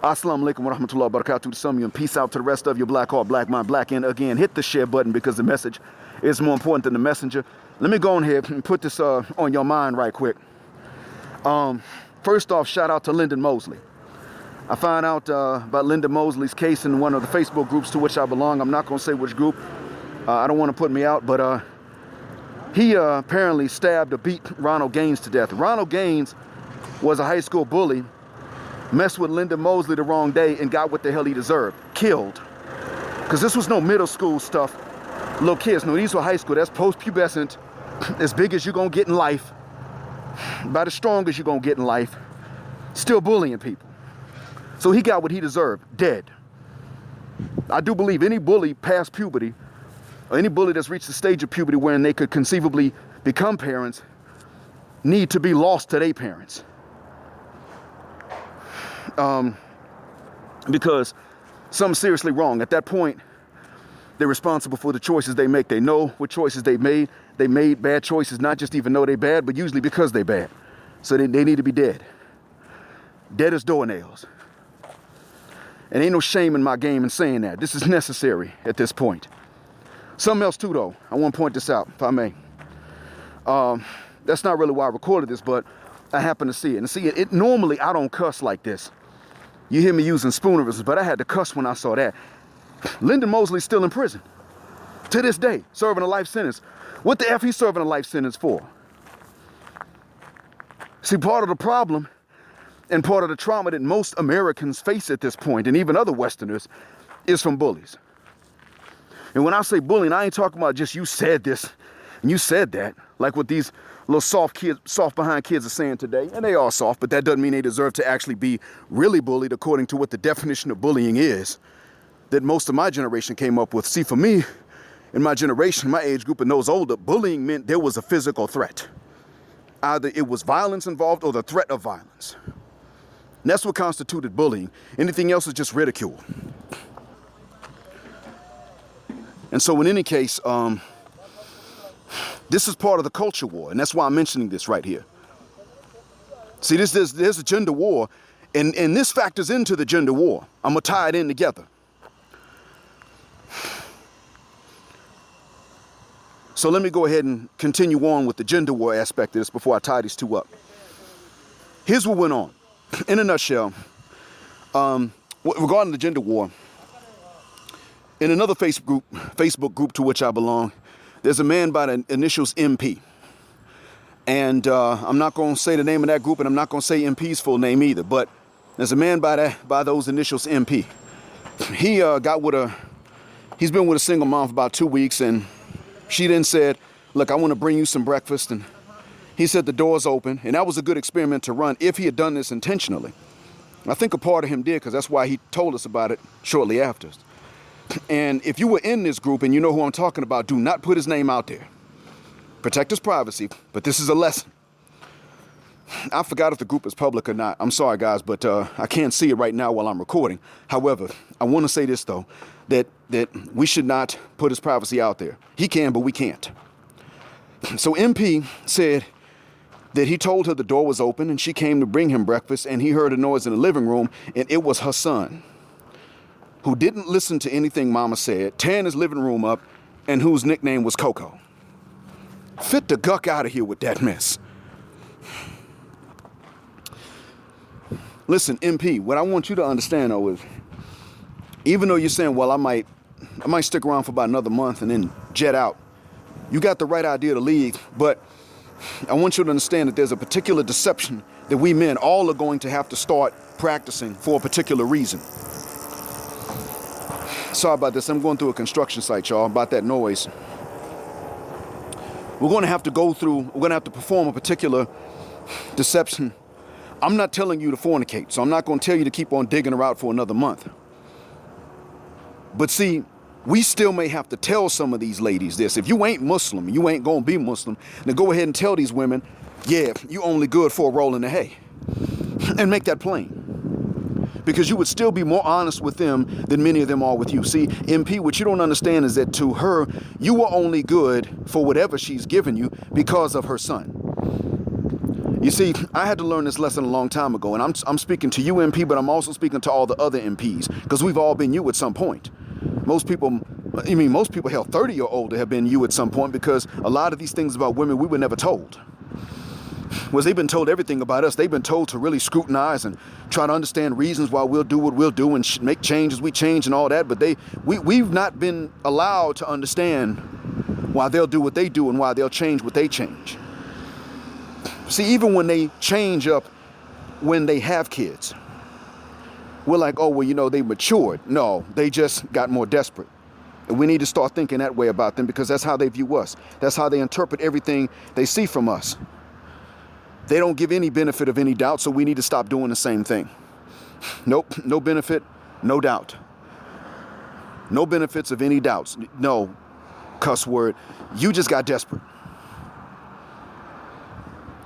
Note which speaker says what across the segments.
Speaker 1: Assalamu alaikum wa rahmatullahi wa barakatuh to some of you, and peace out to the rest of you. Black heart, black mind, black end. Again, hit the share button because the message is more important than the messenger. Let me go on here and put this on your mind right quick. First off, shout out to Lyndon Mosley. I found out about Lyndon Mosley's case in one of the Facebook groups to which I belong. I'm not going to say which group. I don't want to put me out, but he apparently stabbed or beat Ronald Gaines to death. Ronald Gaines was a high school bully, messed with Lyndon Mosley the wrong day, and got what the hell he deserved. Killed. Because this was no middle school stuff. Little kids, no, these were high school. That's post-pubescent, as big as you're going to get in life, about as strong as you're going to get in life, still bullying people. So he got what he deserved, dead. I do believe any bully past puberty, or any bully that's reached the stage of puberty wherein they could conceivably become parents, need to be lost to their parents. Because something's seriously wrong. At that point, they're responsible for the choices they make. They know what choices they made. They made bad choices, not just even though they're bad, but usually because they're bad. So they need to be dead. Dead as doornails. And ain't no shame in my game in saying that. This is necessary at this point. Something else too, though. I want to point this out, if I may. That's not really why I recorded this, but I happen to see it. And see, it normally I don't cuss like this. You hear me using spoonerisms, but I had to cuss when I saw that. Lyndon Mosley's still in prison. To this day, serving a life sentence. What the F he's serving a life sentence for? See, part of the problem and part of the trauma that most Americans face at this point, and even other Westerners, is from bullies. And when I say bullying, I ain't talking about just you said this and you said that, like what these little soft behind kids are saying today. And they are soft, but that doesn't mean they deserve to actually be really bullied according to what the definition of bullying is that most of my generation came up with. See, for me, in my generation, my age group and those older, bullying meant there was a physical threat. Either it was violence involved or the threat of violence. And that's what constituted bullying. Anything else is just ridicule. And so in any case, this is part of the culture war, and that's why I'm mentioning this right here. See, there's a gender war, and this factors into the gender war. I'm going to tie it in together. So let me go ahead and continue on with the gender war aspect of this before I tie these two up. Here's what went on. In a nutshell, regarding the gender war, in another Facebook group to which I belong, there's a man by the initials MP. And I'm not going to say the name of that group, and I'm not going to say MP's full name either, but there's a man by those initials MP. He's been with a single mom for about 2 weeks, and she then said, look, I want to bring you some breakfast. And he said the door's open, and that was a good experiment to run if he had done this intentionally. I think a part of him did, because that's why he told us about it shortly after. And if you were in this group and you know who I'm talking about, do not put his name out there. Protect his privacy, but this is a lesson. I forgot if the group is public or not. I'm sorry, guys, but I can't see it right now while I'm recording. However, I want to say this, though, that we should not put his privacy out there. He can, but we can't. So MP said that he told her the door was open and she came to bring him breakfast, and he heard a noise in the living room, and it was her son, who didn't listen to anything mama said, tearing his living room up, and whose nickname was Coco. Fit the guck out of here with that mess. Listen, MP, what I want you to understand, though, is even though you're saying, well, I might stick around for about another month and then jet out, you got the right idea to leave, but I want you to understand that there's a particular deception that we men all are going to have to start practicing for a particular reason. Sorry about this. I'm going through a construction site, y'all, about that noise. We're going to have to perform a particular deception. I'm not telling you to fornicate, so I'm not going to tell you to keep on digging her out for another month. But see, we still may have to tell some of these ladies this. If you ain't Muslim, you ain't going to be Muslim, then go ahead and tell these women, yeah, you only good for a roll in the hay. And make that plain. Because you would still be more honest with them than many of them are with you. See, MP, what you don't understand is that to her, you were only good for whatever she's given you because of her son. You see, I had to learn this lesson a long time ago, and I'm speaking to you, MP, but I'm also speaking to all the other MPs, because we've all been you at some point. Most people, hell, 30 or older have been you at some point, because a lot of these things about women we were never told. Was they've been told everything about us. They've been told to really scrutinize and try to understand reasons why we'll do what we'll do and make changes we change and all that, but we've not been allowed to understand why they'll do what they do and why they'll change what they change. See, even when they change up when they have kids, we're like, oh, well, they matured. No, they just got more desperate. And we need to start thinking that way about them, because that's how they view us. That's how they interpret everything they see from us. They don't give any benefit of any doubt, so we need to stop doing the same thing. Nope, no benefit, no doubt. No benefits of any doubts. No, cuss word. You just got desperate.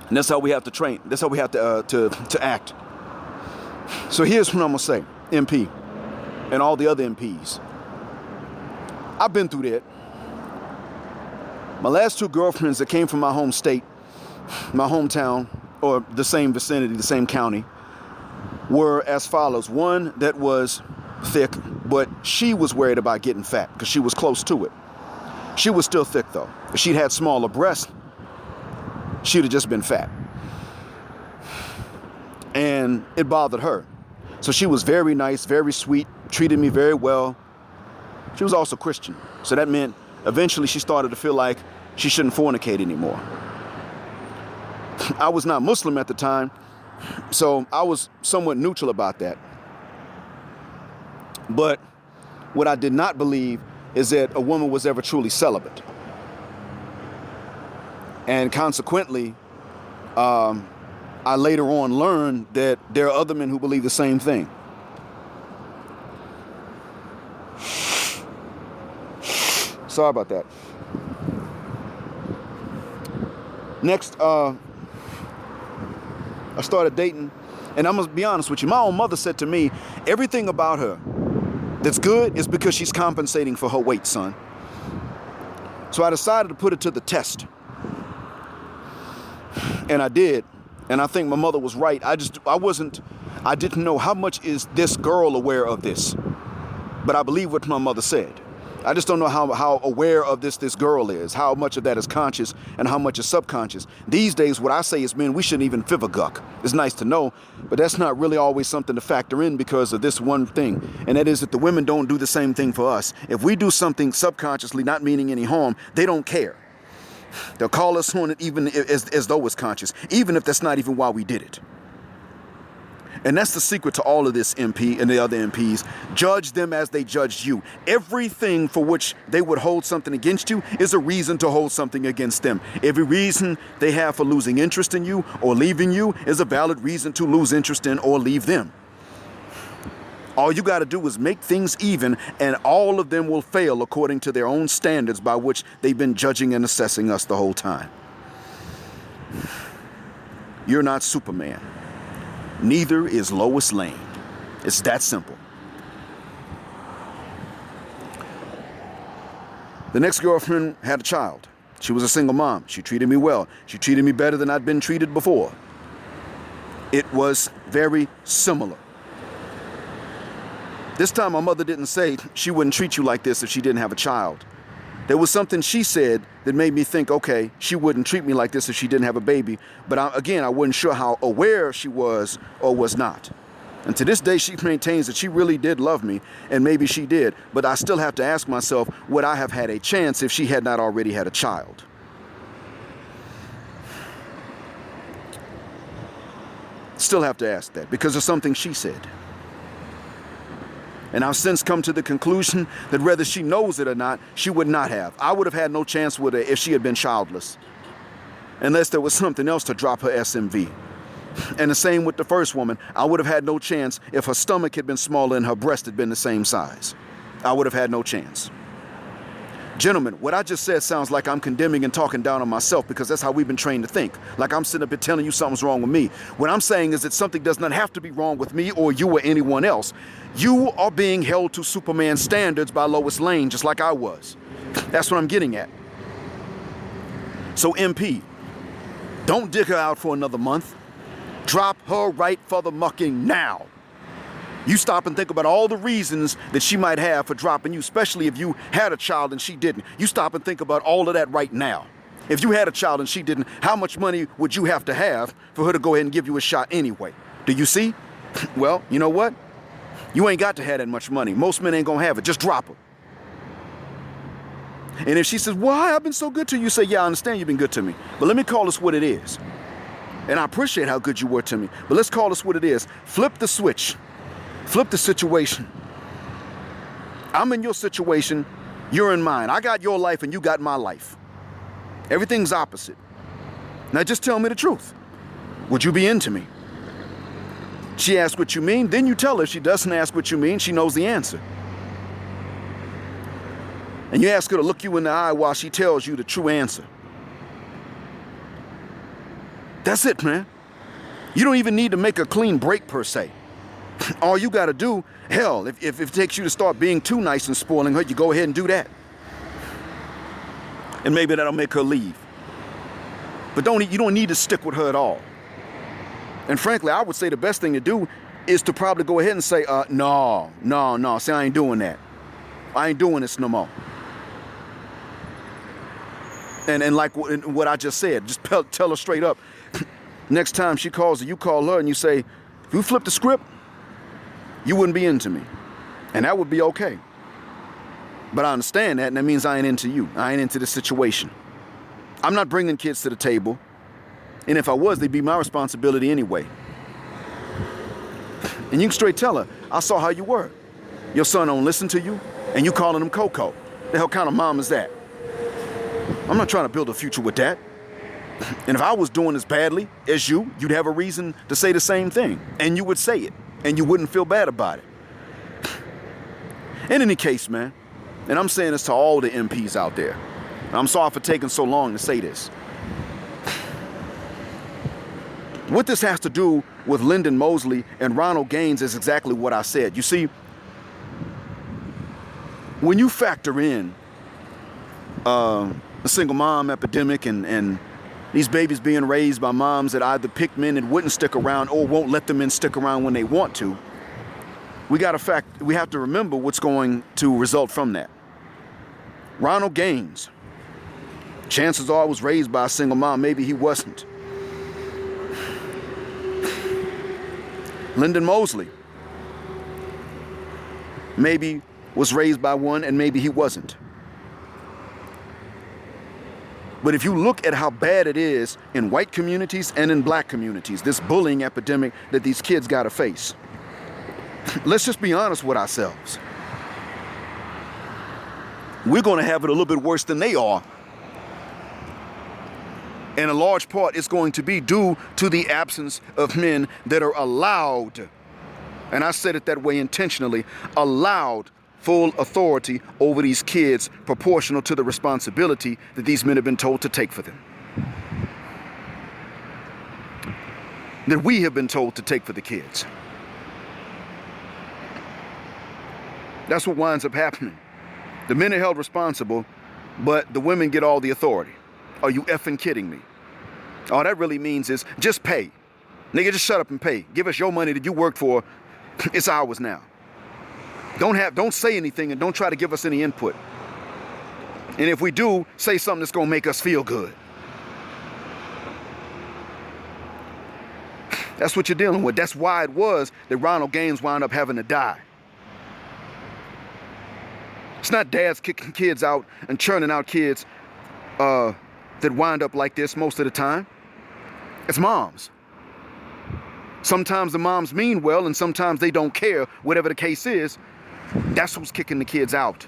Speaker 1: And that's how we have to train. That's how we have to act. So here's what I'm going to say, MP, and all the other MPs. I've been through that. My last two girlfriends that came from my home state, my hometown, or the same vicinity, the same county, were as follows. One that was thick, but she was worried about getting fat because she was close to it. She was still thick, though. If she'd had smaller breasts, she'd have just been fat. And it bothered her. So she was very nice, very sweet, treated me very well. She was also Christian. So that meant eventually she started to feel like she shouldn't fornicate anymore. I was not Muslim at the time, so I was somewhat neutral about that. But what I did not believe is that a woman was ever truly celibate. And consequently, I later on learned that there are other men who believe the same thing. Sorry about that. Next, I started dating, and I'm going to be honest with you. My own mother said to me, everything about her that's good is because she's compensating for her weight, son. So I decided to put it to the test. And I did. And I think my mother was right. I didn't know how much is this girl aware of this. But I believe what my mother said. I just don't know how aware of this girl is, how much of that is conscious and how much is subconscious. These days, what I say is, men, we shouldn't even fiv-a-guck. It's nice to know, but that's not really always something to factor in because of this one thing, and that is that the women don't do the same thing for us. If we do something subconsciously, not meaning any harm, they don't care. They'll call us on it even as though it's conscious, even if that's not even why we did it. And that's the secret to all of this, MP and the other MPs. Judge them as they judged you. Everything for which they would hold something against you is a reason to hold something against them. Every reason they have for losing interest in you or leaving you is a valid reason to lose interest in or leave them. All you got to do is make things even, and all of them will fail according to their own standards by which they've been judging and assessing us the whole time. You're not Superman. Neither is Lois Lane. It's that simple. The next girlfriend had a child. She was a single mom. She treated me well. She treated me better than I'd been treated before. It was very similar. This time my mother didn't say she wouldn't treat you like this if she didn't have a child. There was something she said that made me think, okay, she wouldn't treat me like this if she didn't have a baby. But I wasn't sure how aware she was or was not. And to this day, she maintains that she really did love me, and maybe she did. But I still have to ask myself, would I have had a chance if she had not already had a child? Still have to ask that because of something she said. And I've since come to the conclusion that whether she knows it or not, she would not have. I would have had no chance with her if she had been childless. Unless there was something else to drop her SMV. And the same with the first woman. I would have had no chance if her stomach had been smaller and her breast had been the same size. I would have had no chance. Gentlemen, what I just said sounds like I'm condemning and talking down on myself because that's how we've been trained to think. Like I'm sitting up here telling you something's wrong with me. What I'm saying is that something does not have to be wrong with me or you or anyone else. You are being held to Superman standards by Lois Lane, just like I was. That's what I'm getting at. So MP, Don't dig her out for another month. Drop her right for the mucking now. You stop and think about all the reasons that she might have for dropping you, especially if you had a child and she didn't. You stop and think about all of that right now. If you had a child and she didn't, how much money would you have to have for her to go ahead and give you a shot anyway? Do you see? Well, you know what? You ain't got to have that much money. Most men ain't gonna have it. Just drop her. And if she says, why? I've been so good to you, say, yeah, I understand you've been good to me. But let me call this what it is. And I appreciate how good you were to me. But let's call this what it is. Flip the switch. Flip the situation. I'm in your situation. You're in mine. I got your life and you got my life. Everything's opposite. Now just tell me the truth. Would you be into me? She asks what you mean, then you tell her. She doesn't ask what you mean, she knows the answer. And you ask her to look you in the eye while she tells you the true answer. That's it, man. You don't even need to make a clean break per se. All you gotta do, hell, if it takes you to start being too nice and spoiling her, you go ahead and do that. And maybe that'll make her leave. But you don't need to stick with her at all. And frankly, I would say the best thing to do is to probably go ahead and say, no. See, I ain't doing that. I ain't doing this no more. And like what I just said, just tell her straight up. Next time she calls her, you call her and you say, if you flip the script, you wouldn't be into me. And that would be okay. But I understand that, and that means I ain't into you. I ain't into this situation. I'm not bringing kids to the table. And if I was, they'd be my responsibility anyway. And you can straight tell her, I saw how you were. Your son don't listen to you, and you calling him Coco. The hell kind of mom is that? I'm not trying to build a future with that. And if I was doing as badly as you, you'd have a reason to say the same thing. And you would say it, and you wouldn't feel bad about it. In any case, man, and I'm saying this to all the MPs out there, I'm sorry for taking so long to say this. What this has to do with Lyndon Mosley and Ronald Gaines is exactly what I said. You see, when you factor in the single mom epidemic and these babies being raised by moms that either pick men that wouldn't stick around or won't let the men stick around when they want to, we have to remember what's going to result from that. Ronald Gaines, chances are was raised by a single mom, maybe he wasn't. Lyndon Mosley maybe was raised by one and maybe he wasn't. But if you look at how bad it is in white communities and in black communities, this bullying epidemic that these kids gotta face, let's just be honest with ourselves. We're gonna have it a little bit worse than they are. And a large part is going to be due to the absence of men that are allowed, and I said it that way intentionally, allowed full authority over these kids proportional to the responsibility that these men have been told to take for them. That we have been told to take for the kids. That's what winds up happening. The men are held responsible, but the women get all the authority. Are you effing kidding me? All that really means is just pay. Nigga, just shut up and pay. Give us your money that you worked for. It's ours now. Don't say anything and don't try to give us any input. And if we do, say something that's gonna make us feel good. That's what you're dealing with. That's why it was that Ronald Gaines wound up having to die. It's not dads kicking kids out and churning out kids that wind up like this most of the time. It's moms. Sometimes the moms mean well and sometimes they don't care, whatever the case is. That's who's kicking the kids out.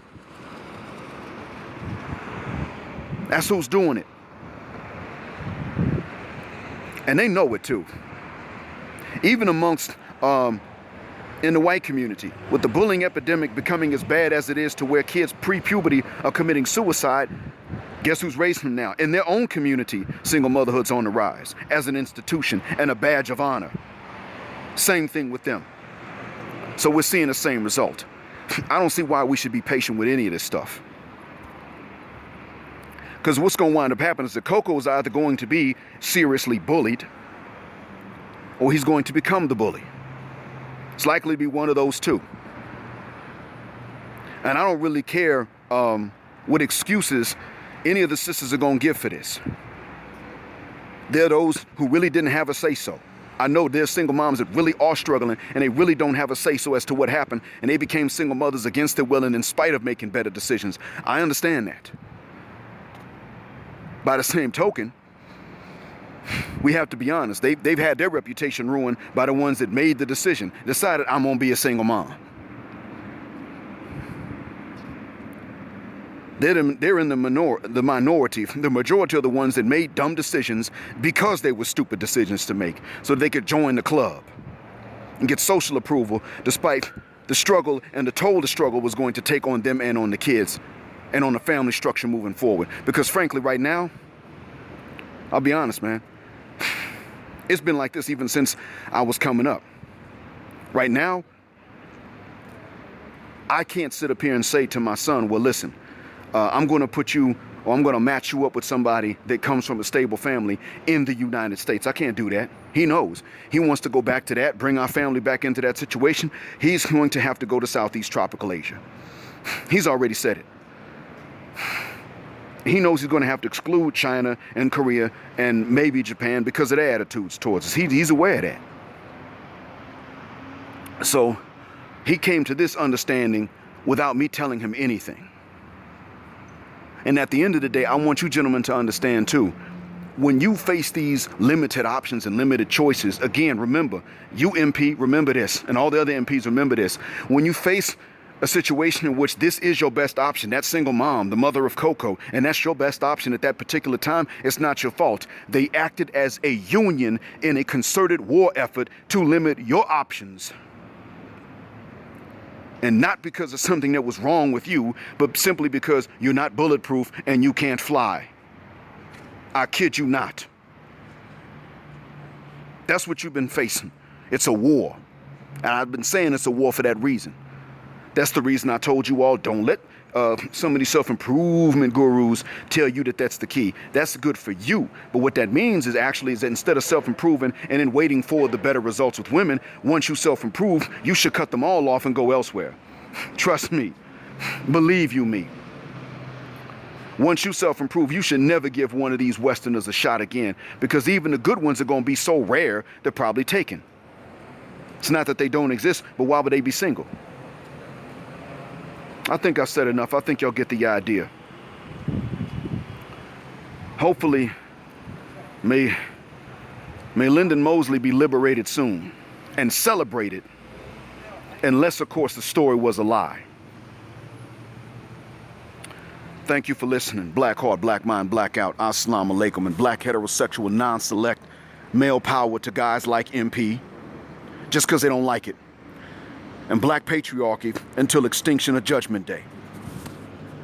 Speaker 1: That's who's doing it. And they know it too. Even amongst, in the white community, with the bullying epidemic becoming as bad as it is to where kids pre-puberty are committing suicide, guess who's raising them now? In their own community, single motherhood's on the rise as an institution and a badge of honor. Same thing with them. So we're seeing the same result. I don't see why we should be patient with any of this stuff. Because what's going to wind up happening is that Coco is either going to be seriously bullied or he's going to become the bully. It's likely to be one of those two. And I don't really care what excuses any of the sisters are going to give for this. There are those who really didn't have a say-so. I know there's single moms that really are struggling and they really don't have a say-so as to what happened, and they became single mothers against their will and in spite of making better decisions. I understand that. By the same token, we have to be honest. They've had their reputation ruined by the ones that made the decision, decided I'm going to be a single mom. They're in the minority. The majority are the ones that made dumb decisions because they were stupid decisions to make, so they could join the club and get social approval despite the struggle and the toll the struggle was going to take on them and on the kids and on the family structure moving forward. Because frankly, right now, I'll be honest, man, it's been like this even since I was coming up. Right now, I can't sit up here and say to my son, well, listen, I'm going to put you, or I'm going to match you up with somebody that comes from a stable family in the United States. I can't do that. He knows. He wants to go back to that, bring our family back into that situation. He's going to have to go to Southeast Tropical Asia. He's already said it. He knows he's going to have to exclude China and Korea and maybe Japan because of their attitudes towards us. He's aware of that. So he came to this understanding without me telling him anything. And at the end of the day, I want you gentlemen to understand too, when you face these limited options and limited choices, again, remember, you MP, remember this, and all the other MPs remember this. When you face a situation in which this is your best option, that single mom, the mother of Coco, and that's your best option at that particular time, it's not your fault. They acted as a union in a concerted war effort to limit your options. And not because of something that was wrong with you, but simply because you're not bulletproof and you can't fly. I kid you not. That's what you've been facing. It's a war. And I've been saying it's a war for that reason. That's the reason I told you all, don't let some of these self-improvement gurus tell you that that's the key. That's good for you. But what that means is actually is that instead of self-improving and then waiting for the better results with women, once you self-improve, you should cut them all off and go elsewhere. Trust me. Believe you me. Once you self-improve, you should never give one of these Westerners a shot again, because even the good ones are going to be so rare, they're probably taken. It's not that they don't exist, but why would they be single? I think I've said enough. I think y'all get the idea. Hopefully, may Lyndon Mosley be liberated soon and celebrated, unless, of course, the story was a lie. Thank you for listening. Black Heart, Black Mind, Blackout, Assalamu Alaikum, and black heterosexual non-select male power to guys like MP, just because they don't like it. And black patriarchy until extinction of Judgment Day.